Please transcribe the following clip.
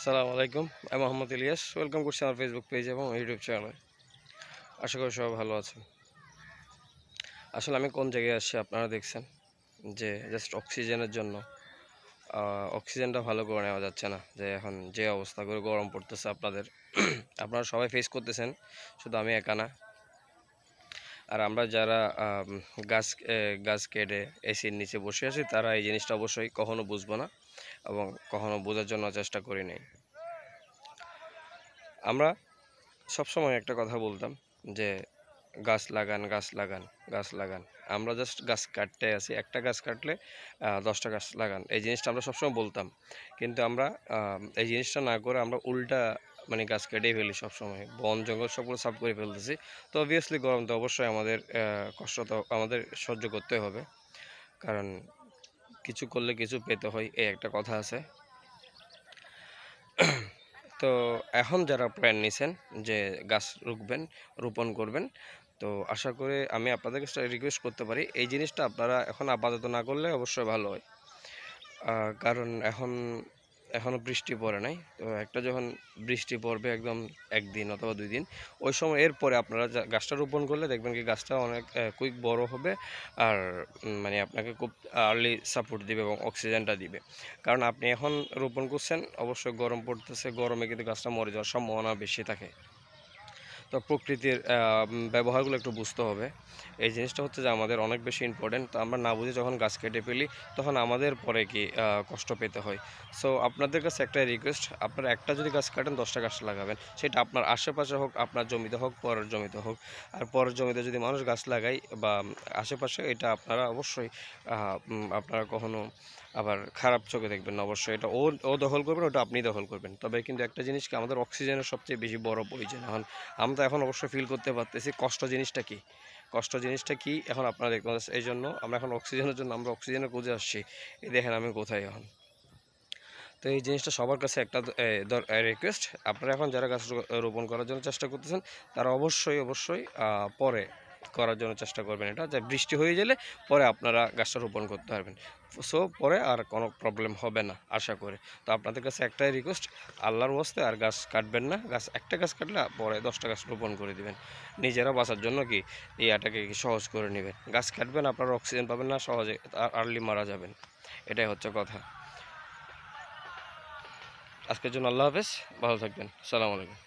আসসালামু আলাইকুম। আমি মোহাম্মদ ইলিয়াস। ওয়েলকাম করছি আমার ফেসবুক পেজ এবং ইউটিউব চ্যানেলে। আশা করি সবাই ভালো আছেন। আসলে আমি কোন জায়গায় আসছি আপনারা দেখছেন যে জাস্ট অক্সিজেনের জন্য অক্সিজেনটা ভালো করে নেওয়া যাচ্ছে না। যে এখন যে অবস্থা করে গরম পড়তেছে আপনাদের আপনারা সবাই ফেস করতেছেন, শুধু আমি একা না। আর আমরা যারা গাছ কেটে এসির নিচে বসে আছি তারা এই জিনিসটা অবশ্যই কখনো বুঝবো না এবং কখনো বোঝার জন্য চেষ্টা করি নাই। আমরা সবসময় একটা কথা বলতাম যে গাছ লাগান, গাছ লাগান, গাছ লাগান। আমরা জাস্ট গাছ কাটতে আছি। একটা গাছ কাটলে ১০টা গাছ লাগান। এই জিনিসটা আমরা সবসময় বলতাম। কিন্তু আমরা এই জিনিসটা না করে আমরা উল্টা মানে গাছ কেটেই ফেলি সবসময়। বন জঙ্গল সবগুলো সাফ করে ফেলতেছি। তো অবভিয়াসলি গরম তো অবশ্যই আমাদের কষ্ট তো আমাদের সহ্য করতে হবে। কারণ কিছু করলে কিছু পেতে হয়, এই একটা কথা আছে। তো এখন যারা প্ল্যান নিছেন যে গাছ রোপণ করবেন, তো আশা করি আমি আপনাদের কাছে রিকোয়েস্ট করতে পারি এই জিনিসটা আপনারা এখন আপাতত না করলে অবশ্যই ভালো হয়। কারণ এখনও বৃষ্টি পড়ে নাই। তো একটা যখন বৃষ্টি পড়বে একদম ১ দিন অথবা ২ দিন, ওই সময় এরপরে আপনারা গাছটা রোপণ করলে দেখবেন কি গাছটা অনেক কুইক বড় হবে। আর মানে আপনাকে খুব আর্লি সাপোর্ট দিবে এবং অক্সিজেনটা দিবে। কারণ আপনি এখন রোপণ করছেন, অবশ্যই গরম পড়তেছে, গরমে কিন্তু গাছটা মরে যাওয়ার সম্ভাবনা বেশি থাকে। তো প্রকৃতির ব্যবহারগুলো একটু বুঝতে হবে। এই জিনিসটা হচ্ছে যে আমাদের অনেক বেশি ইম্পর্টেন্ট। তো আমরা না বুঝে যখন গাছ কেটে ফেলি তখন আমাদের পরে কি কষ্ট পেতে হয়। সো আপনাদের কাছে একটাই রিকোয়েস্ট, আপনারা একটা যদি গাছ কাটেন ১০টা গাছ লাগাবেন। সেটা আপনার আশেপাশে হোক, আপনার জমিতে হোক, পরের জমিতে হোক। আর পরের জমিতে যদি মানুষ গাছ লাগায় বা আশেপাশে, এটা আপনারা অবশ্যই আপনারা কখনো আবার খারাপ চোখে দেখবেন না। অবশ্যই এটা ও দখল করবেন, ওটা আপনি দখল করবেন। তবে কিন্তু একটা জিনিস কি, আমাদের অক্সিজেনের সবচেয়ে বেশি বড় প্রয়োজন। আমরা এখন অবশ্যই ফিল করতে পারতেছি কষ্ট জিনিসটা কি, কষ্ট জিনিসটা কি এখন আপনারা দেখতে পাচ্ছেন। এই জন্য আমরা এখন অক্সিজেনের জন্য আমরা অক্সিজেনের খুঁজে আসছি। এই দেখেন আমি কোথায় এখন। তো এই জিনিসটা সবার কাছে একটা রিকোয়েস্ট, আপনারা এখন যারা গাছ রোপণ করার জন্য চেষ্টা করতেছেন তারা অবশ্যই পরে করার জন্য চেষ্টা করবেন। এটা যে বৃষ্টি হয়ে গেলে পরে আপনারা গাছটা রোপণ করতে পারবেন। সো পরে আর কোনো প্রবলেম হবে না আশা করে। তো আপনাদের কাছে একটাই রিকোয়েস্ট, আল্লাহর ওয়াস্তে আর গাছ কাটবেন না। একটা গাছ কাটলে পরে 10টা গাছ রোপণ করে দিবেন। নিজেরা বাঁচার জন্য কি ইয়াটাকে সহজ করে নেবেন। গাছ কাটবেন, আপনারা অক্সিজেন পাবেন না, সহজে আর্লি মারা যাবেন। এটাই হচ্ছে কথা। আজকের জন্য আল্লাহ হাফেজ, ভালো থাকবেন। আসসালামু আলাইকুম।